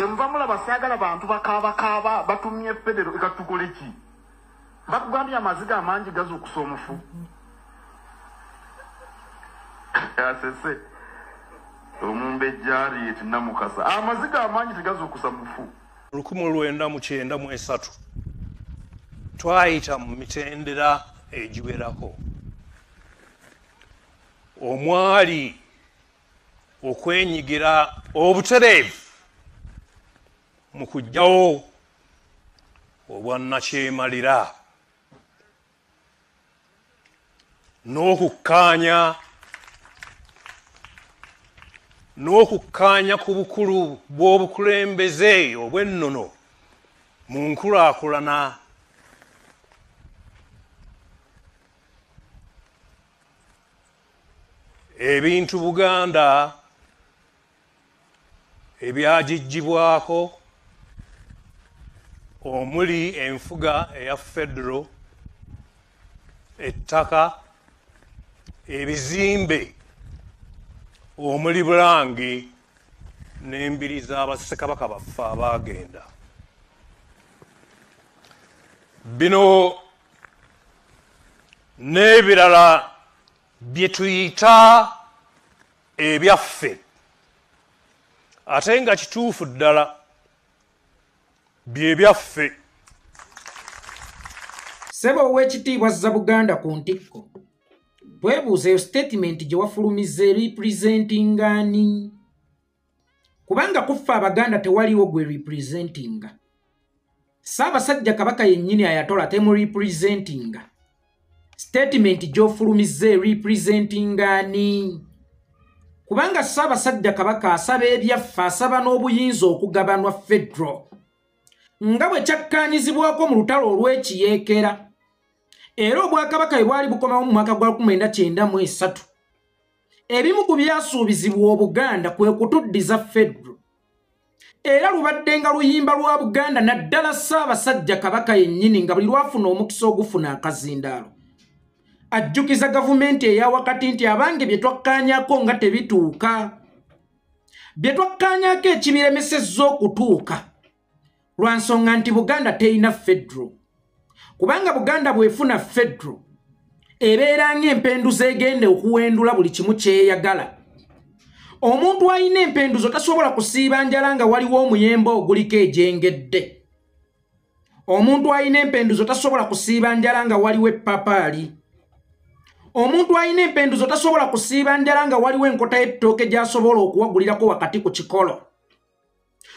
Mva mulaba sagala bantu bakaba batumye federo ikatukole ki. Bakugambye amaziga amangi gazukusa omufu. Asese. Omumbe jari etinamukasa. Amaziga amangi tegazukusa mufu. 1993 twayita mu mitendera egiwerako. Omwali okwenyigira obutereevu mu kujjawo obwannakyemalira n'okukkaanya ku bukulu bw'obukulembeze obw'ennono mu nkulaakulana ebintu Buganda ebyagijjibwako omuli enfuga eya federo, ettaka, ebizimbe omuli Bulange n'embiri z'abassekabaka baffe abaagenda. Bino n'ebirala bye tuyita ebyaffe ate nga kituufu ddala bye byaffe. Ssebo ow'ekitiibwa Azza Buganda ku ntikko, twebuuza eyo statement gye wafulumiza representinga ani? Kubanga kuffa Abaganda tewaliwo gwe representinga. Ssaabasajja Kabaka yennyini Ayatollah temu representinga. Statement gy'ofulumiza representinga ani? Kubanga Ssaabasajja Kabaka asaba ebyaffe, asaba n'obuyinza okugabanwa federo nga bwe kyakkaanyizibwako mu lutalo olw'ekiyeekera. Era Obwakabaka bwe bwali bukomawo mu mwaka gwa 1993, ebimu ku byasuubizibwa Obuganda kwe kutuddiza federo. Era lubadde nga luyimba lwa Buganda naddala Ssaabasajja Kabaka yennyini nga buli lwafuna omukisa ogufuna akazindaalo. Ajjukiza gavumenti eya wakati nti abange bye twakkaanyako nga tebituuka. Bye twakkaanyako ekibiremesezza okutuuka lwa nsonga nti Buganda teyina federo. Kubanga Buganda bwefuna federo ebeera ng'empenduzo egenda okuwendula buli kimu kyeyagala. Omuntu alina empenduzo tasobola kusiiba njala nga waliwo omuyembe oguliko ejengedde. Omuntu alina empenduzo tasobola kusiiba njala nga waliwo eppapaali. Omuntu alina empenduzo tasobola kusiiba njala nga waliwo enkota y'ettooke gy'asobola okuwagulirako wakati ku kikolo.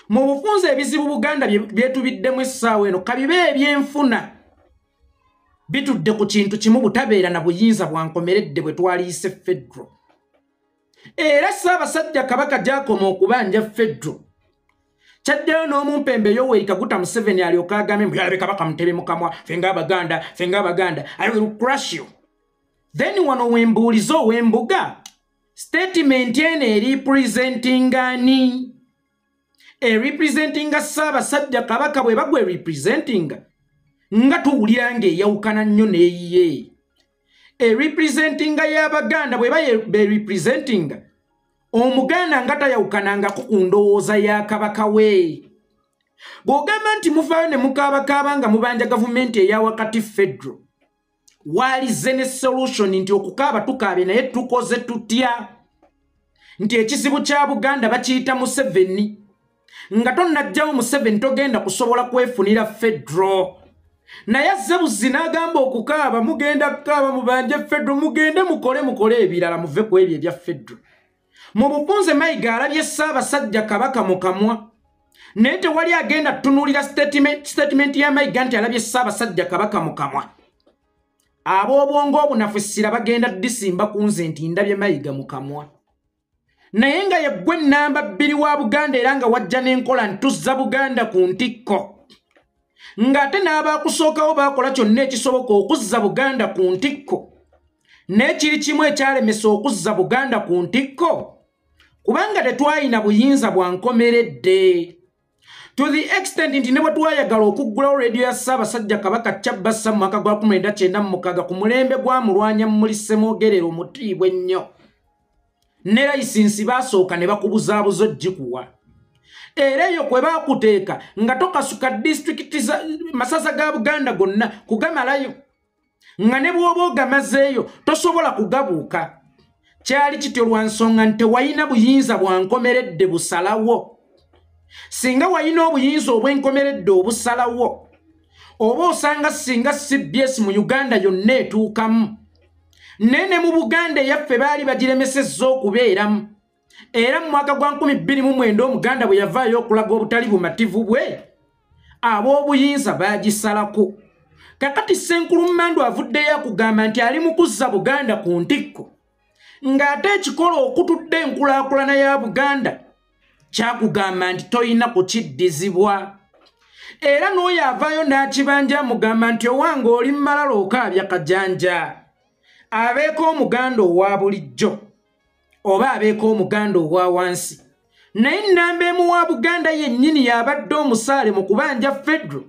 Mu bufunze ebizibu Buganda byetubiddemu essaawa eno kabibe ebyenfuna bitudde ku kintu kimu, butabeera na buyinza bwankomeredde bwe twaliise federo. Era Ssaabasajja Kabaka gy'akoma okubanja federo, kyaddayo n'omumpembe Yoweri Kaguta Museveni alyoka agambe mbu yalabe Kabaka mutebe mu kamwa, ffe ng'Abaganda, I will crush you. Then wano wembuuliza ow'embuga, statement eno representinga ani? Representinga Ssaabasajja Kabaka bwe bagwe representinga nga tuwulira ng'eyawukana nnyo n'eyiye. Representinga y'Abaganda bwe ba representinga Omuganda nga tayawukanangako ku ndowooza ya Kabaka we. Bw'ogamba nti muvaayo ne mukaabakaaba nga mubanja gavumenti eya wakati federo, waalize ne solution nti okukaaba tukaabe naye tukoze tutya? Nti ekizibu kya Buganda bakiyita Museveni, nga tonnajjawo Museveni togenda kusobola kwefunira federo. Naye azze Buzzi n'agamba okukaaba mugenda kukaaba mubanje federo, mugende mukole ebirala muve ku ebyo ebya federo. Mu bufunze Mayiga alabye Ssaabasajja Kabaka mu kamwa, naye tewali agenda tunuulira statement ya Mayiga nti alabye Ssaabasajja Kabaka mu kamwa. Ab'obwongo obunafu essira bagenda disimba ku nze nti ndabye Mayiga mu kamwa. Naye nga ye ggwe nnamba 2 wa Buganda era nga wajja n'enkola ntuzza Buganda ku ntikko. Ng'ate n'abaakusookawo baakola kyonna ekisoboka okuzza Buganda ku ntikko. N'ekiri kimu ekyalemesa okuzza Buganda ku ntikko, kubanga tetwalina buyinza bwankomeredde. To the extent nti ne bwe twayagala okuggulawo radio ya Ssaabasajja Kabaka Kyabassa mu mwaka gwa 1996 ku mulembe gwa mulwanya Mulise Mwogerero omutiibwa ennyo, ne layisinsi baasooka ne bakubuzaabuza oggikuwa. era eyo kwe baakuteeka nga tokasuka disitulikiti masasa ga Buganda gonna kugamalayo nga ne bw'oba ogamazeeyo tosobola kugabuuka kyali kityo lwa nsonga nti tewalina buyinza bwankomeredde busalawo singa walina obuyinza obwenkomeredde obusalawo oba osanga singa CBS mu Uganda yonna etuukamu nene mu Buganda yaffe baali bagiremesezza okubeeramu era mu mwaka gwa 2009 Omuganda bwe yavaayo okulaga obutali bumativu bwe ab'obuyinza baagisalako kakati Senkulu Mmandu avuddeyo akugamba nti ali mu kuzza Buganda ku ntikko ng'ate ekikola okutudde enkulaakulana ya Buganda kyakugamba nti toyina kukiddizibwa era n'oyo avaayo n'akibanja mugamba nti owange oli mmalala okaabya kajanja abeeko Omuganda owa bulijjo oba abeeko Omuganda owa wansi naye nnamba emu wa Buganda yennyini yabadde omusaale mu kubanja Fedro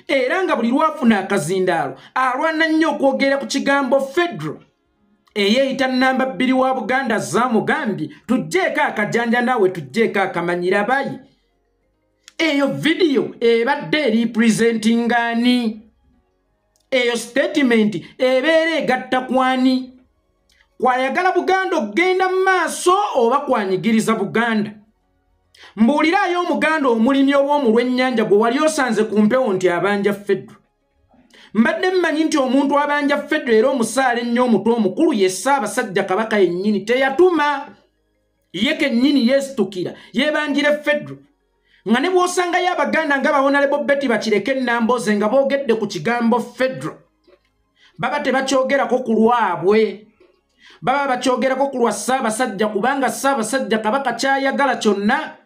era nga buli lwafuna akazindaalo alwana nnyo okwogera ku kigambo Fedro eyeeyita nnamba 2 wa Buganda zaamugambye tujjeeko akajanja naawe tujjeeko akamanyira bayi eyo vidiyo ebadde eripresentingani eyo statement ebeera egatta kwani kwayagala Buganda okgenda mu maaso oba kwanyigiriza Buganda mbuulirayo Omuganda omulimi obw'omulwennyanja gwe wali osanze ku mpewo nti abanja Fedro mbadde mmanyi nti omuntu abanja Fedro era omusaale ennyo omutwe omukulu ye Ssaabasajja Kabaka yennyini teyatuma ye kennyini yeesitukira yeebanjire Fedro nga ne bw'osangayo Abaganda nga Honorable Betty Bakireke Nambooze nga boogedde ku kigambo Fedro baba tebakyogerako ku lwabwe baba bakyogerako ku lwa Ssaabasajja kubanga Ssaabasajja Kabaka kyayagala kyonna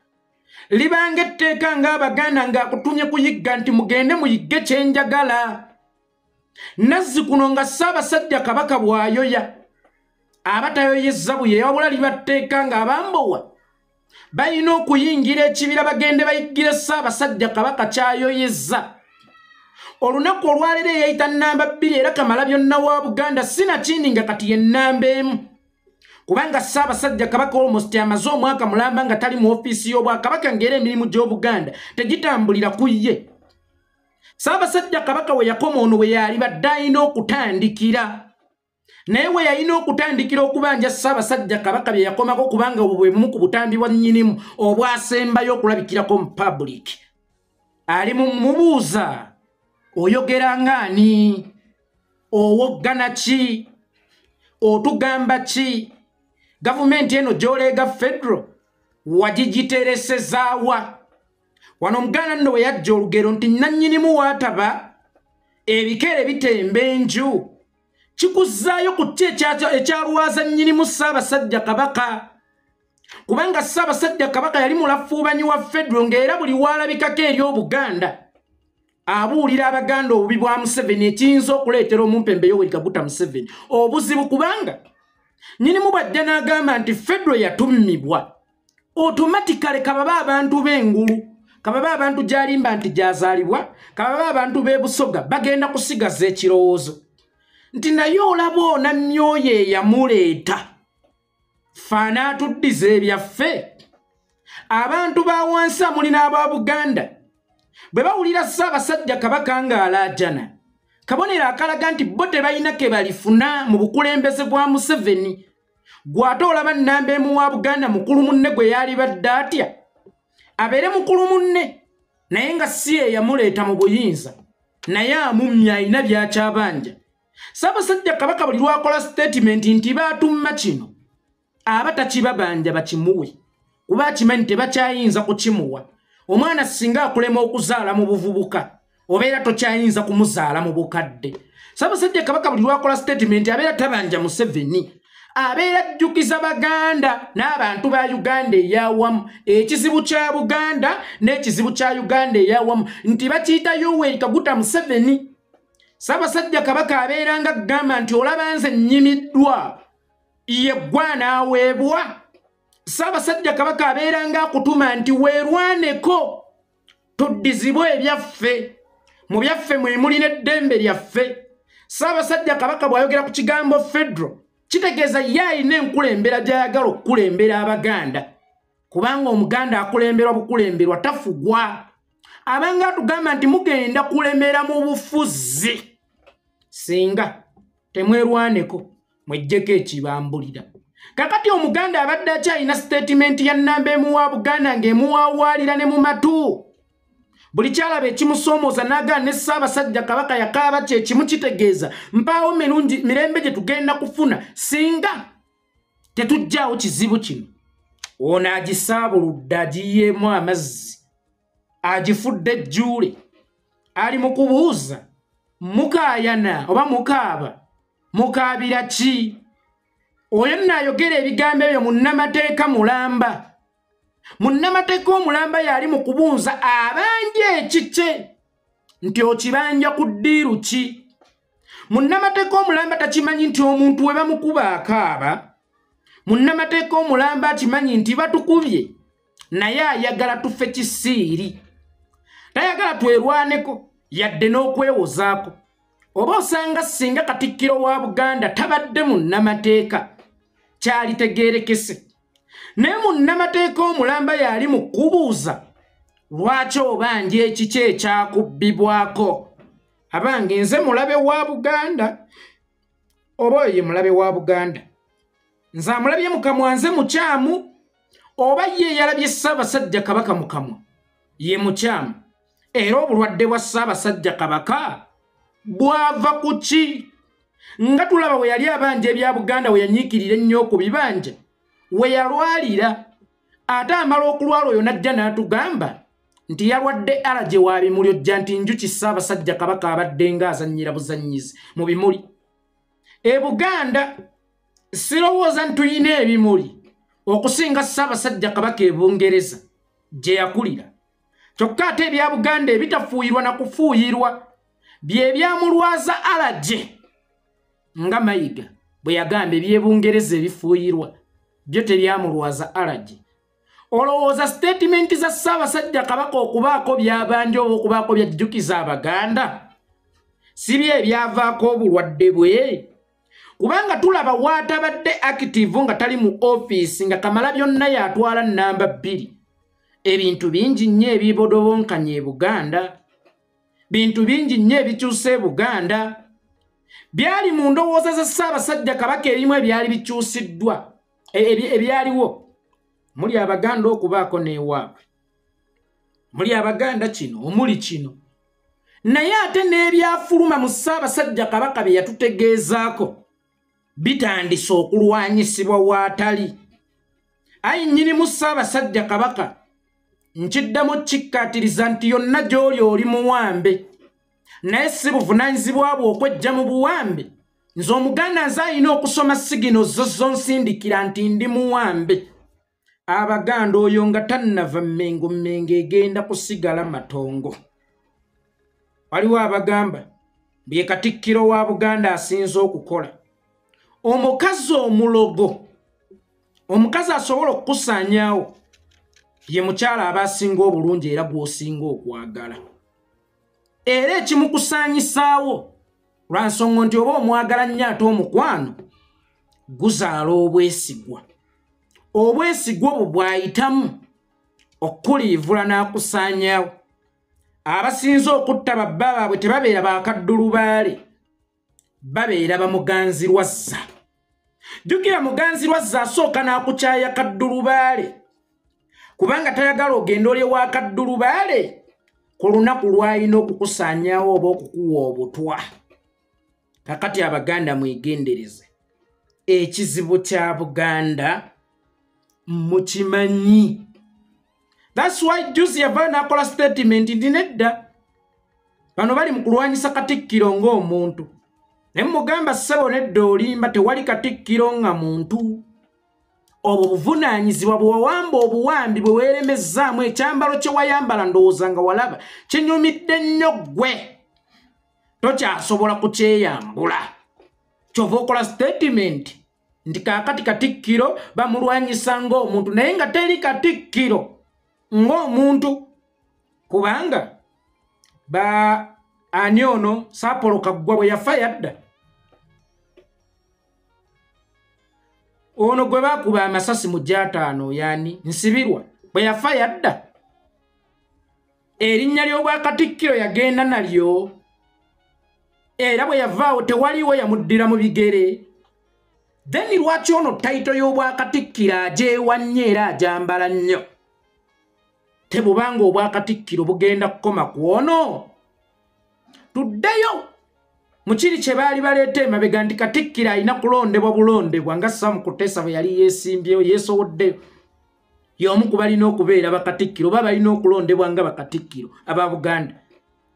libanga etteeka ng'Abaganda ng'akutumye kuyigga nti mugende muyigge kyenjagala Nazzikuno nga Ssaabasajja Kabaka bw'ayoya abatayoyezza buye wabula libatteeka ng'abambowa balina okuyingira ekibira bagende bayiggire Ssaabasajja Kabaka kyayoyezza olunaku olwaleero eyayita nnamba 2 era Kamalabyonna wa Buganda sinakindi nga kati ye nnamba emu kubanga Ssaabasajja Kabaka almost amaze omwaka mulamba nga tali mu ofiisi y'Obwakabaka ng'era emirimu gy'Obuganda tegitambulira ku ye Ssaabasajja Kabaka we yakoma ono we yali badde alina okutandikira naye we yalina okutandikira okubanja Ssaabasajja Kabaka bye yakomako kubanga obwo bwe bumu ku butambi bwa nnyinimu obwasembayo okulabikirako mu public ali mu mubuuza oyogera ng'ani owoggana ki otugamba ki gavumenti eno gy'oleega Fedro wagigiteresezaawa wano Omuganda nno we yajja olugero nti nannyinimu waataba ebikere bitemba enju kikuzzaayo ku ki ekyalwaza nnyinimu Ssaabasajja Kabaka kubanga Ssaabasajja Kabaka yali mulafuubanyi wa Fedro ng'era buli waalabikako eri Obuganda abuulira Abaganda obubi bwa Museveni ekiyinza okuleetera omumpembe Yoweri Kaguta Museveni obuzibu kubanga nnyinimu bw'ajja n'agamba nti Fedro yatummibwa automatically kababa abantu b'engulu kababa abantu gy'alimba nti gyazaalibwa kababa abantu b'e Busoga bagenda kusigaza ekirowoozo nti naye olaba ona myoyo eyamuleeta faana atuddiza ebyaffe abantu ba wansi amuli n'aba Buganda bwe bawulira Ssaabasajja Kabaka ng'alaajana kabonero akalaga nti bo tebalina ke balifuna mu bukulembeze bwa Museveni gw'ate olaba nnamba emu wa Buganda mukulu munne gwe yali badde atya abeere mukulu munne naye nga si ye yamuleeta mu buyinza naye amumya alina byakyabanja Ssaabasajja Kabaka buli lwakola statement nti baatumma kino aba takibabanja bakimuwe kuba akimanyi tebakyayinza kukimuwa omwana singa akulema okuzaala mu buvubuka obeera tokyayinza kumuzaala mu bukadde Ssaabasajja Kabaka buli lwakola statement abeera tabanja Museveni abeera ajjukiza Baganda n'abantu ba Uganda eyawamu ekizibu kya Buganda n'ekizibu kya Uganda eyawamu nti bakiyita Yoweri Kaguta Museveni Ssaabasajja Kabaka abeeranga kugamba nti olaba nze nnyimiddwa ye ggwa n'aweebwa Ssaabasajja Kabaka abeeranga akutuma nti weerwaneko tuddizibwe ebyaffe mu byaffe mwe muli n'eddembe lyaffe Ssaabasajja Kabaka bw'ayogera ku kigambo Fedro kitegeeza ye alina enkulembera gy'ayagala okukulembera Abaganda kubanga omuganda akulemberwa bukulemberwa tafugwa abanga tugamba nti mugenda kulemera mu bufuzi singa temwerwaneko mwejjeko ekibambulira kakati omuganda abadde akyalina statement ya nnamba emu wa Buganda ng'emuwaawaalira ne mu matu buli kyalaba ekimusomooza n'agaana ne Ssaabasajja Kabaka yakaaba kye kimu kitegeeza mpaawo mirembe gye tugenda kufuna singa tetujjaawo kizibu kino ono agisaabuludde agiyiyeemu amazzi agifudde ejjuule ali mu kubuuza mukaayana oba mukaaba mukaabira ki oyo nnaayogera ebigambo ebyo munnamateeka mulamba munnamateeka omulamba yali mu kubuuza abanja ekike nti okibanja ku ddiiru ki munnamateeka omulamba takimanyi nti omuntu we bamukuba akaaba munnamateeka omulamba akimanyi nti batukubye naye ayagala tufe kisiiri tayagala twerwaneko yadde n'okwewozaako oba osanga singa Katikkiro wa Buganda tabadde munnamateeka kyalitegeerekese naye munnamateeka omulamba yali mu kubuuza lwaki obanja ekiki ekyakubbibwako abange nze mulabe wa Buganda oba oyo ye mulabe wa Buganda nze amulabye mukamwa nze mukyamu oba ye yalabye Ssaabasajja Kabaka mukamwa ye mukyamu era obulwadde bwa Ssaabasajja Kabaka bwava ku ki nga tulaba we yali abanja ebya Buganda we yanyiikirira ennyo ku bibanja we yalwalira ate amala okulwala oyo najja n'atugamba nti yalwadde alaje wa bimuli ojja nti njuki Ssaabasajja Kabaka abadde ng'azannyira buzannyizi mu bimuli e Buganda sirowooza ntuyina ebimuli okusinga Ssaabasajja Kabaka e Bungereza gye yakulira kyokka ate ebya Buganda ebitafuuyirwa na kufuuyirwa bye byamulwaza alaje nga Mayiga bwe yagamba eby'e Bungereza ebifuuyirwa byo tebyamulwaza alaje olowooza statement za Ssaabasajja Kabaka okubaako byabanja oba okubaako byajjukiza Abaganda si bye ebyavaako obulwadde bwe kubanga tulaba waatabadde active nga tali mu office nga Kamalabyonna yatwala nnamba 2 ebintu bingi nnyo ebibodobonkanye e Buganda bintu bingi nnyo ebikyuse e Buganda byali mu ndowooza za Ssaabasajja Kabaka ebimu ebyali bikyusiddwa ebyaliwo muli Abaganda okubaako n'ewaabwe muli Abaganda kino omuli kino naye ate n'ebyafuluma mu Ssaabasajja Kabaka bye yatutegeezaako bitandise okulwanyisibwa waatali ayi nnyinimu Ssaabasajja Kabaka nkiddamu kikkaatiriza nti yonna gy'oli oli muwambe naye si buvunaanyizibwa bwe okwejja mu buwambe nze Omuganda nze alina okusoma sigino zo nsindikira nti ndi muwambe Abaganda oyo nga tannava mmengo egenda kusigala matongo waliwo abagamba bye Katikkiro wa Buganda asinze okukola omukazi omulogo omukazi asobola okukusaanyaawo ye mukyala aba asinga obulungi era gw'osinga okwagala era ekimukusaanyisaawo lwa nsonga nti oba omwagala nnyo ate omukwano guzaala obwesigwa obwesigwa obwo bw'ayitamu okuliivula n'akusaanyaawo abasinze okutta babba baabwe tebabeera bakaddulubaale babeera bamuganzirwazza jjukira muganzirwazza asooka n'akukyaya kaddulubaale kubanga tayagala ogenda oli ewa kaddulubaale ku lunaku lw'alina okukusaanyaawo oba okukuwa obutwa kakati Abaganda mwegendereze ekizibu kya Buganda mukimanyi that's why juzi yava n'akola statement nti nedda bano bali mu kulwanyisa Katikkiro ng'omuntu naye mugamba ssebo nedda olimba tewali Katikkiro nga muntu obwo buvunaanyizibwa bwe wawamba obuwambi bwe weeremezzaamu ekyambalo kye wayambala ndowooza nga walaba kinyumidde nnyo ggwe tokyasobola kukyeyambula kyova okola statement nti kaakati Katikkiro bamulwanyisa ng'omuntu naye nga teri Katikkiro ng'omuntu kubanga ani ono Saapolo Kaggwa bwe yafa yadda ono gwe bakuba amasasi mu Jataano yani Nsibirwa bwe yafa yadda erinnya ly'obwakatikkiro yagenda nalyo era bwe yavaawo tewaliwo yamuddira mu bigere. Then lwaki ono tayito y'obwakatikkiro agyewannye era agyambala nnyo? Tebubanga obwakatikkiro bugenda kukoma ku ono. Tuddeyo mu kiri kye baali baleeta emabega nti Katikkiro alina kulondebwa bulondebwa nga Sam Kutesa bwe yali yeesimbyewo yeesowoddeyo. Y'omu ku balina okubeera bakatikkiro oba balina okulondebwa nga bakatikkiro aba Buganda.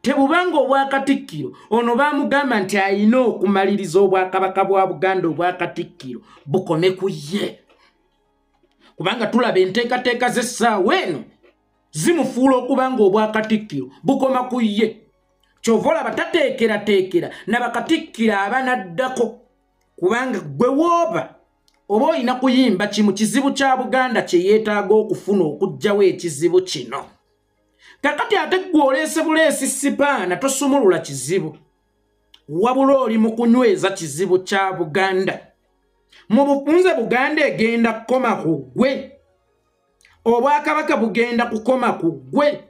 Tebubanga obwakatikkiro ono baamugamba nti alina okumaliriza obwakabaka bwa Buganda obwakatikkiro bukome ku ye. Kubanga tulaba enteekateeka z'essaawa eno zimufuula okubanga obwakatikkiro bukoma ku ye. Kyova olaba tateekerateekera n'abakatikkiro abanaddako kubanga gwe wooba oba olina kuyimba kimu kizibu kya Buganda kye yeetaaga okufuna okuggyawo ekizibu kino. Kakati ate gwe oleese buleesi sipaana tosumulula kizibu wabula oli mu kunyweza kizibu kya Buganda. Mu bufunze Buganda egenda kukoma ku ggwe. Obwakabaka bugenda kukoma ku ggwe.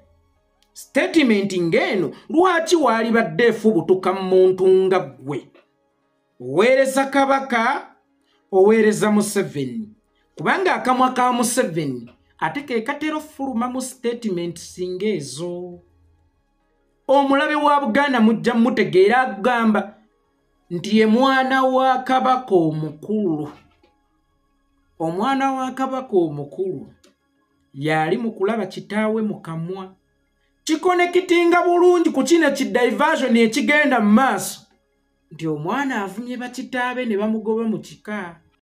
Statement ng'eno lwaki waali badde efubutuka muntu nga ggwe? Oweereza kabaka oweereza Museveni kubanga akamwa ka Museveni ate ke katera ofuluma mu statement singa ezo. Omulabe wa Buganda mujja mutegeera agamba nti ye mwana wa kabaka omukulu. Omwana wa kabaka omukulu yali mu kulaba kitaawe mu kamwa. Kikonekitinga bulungi ku kino kidiversion ekigenda mu maaso nti omwana avumye bakitaabe ne bamugoba mu kika.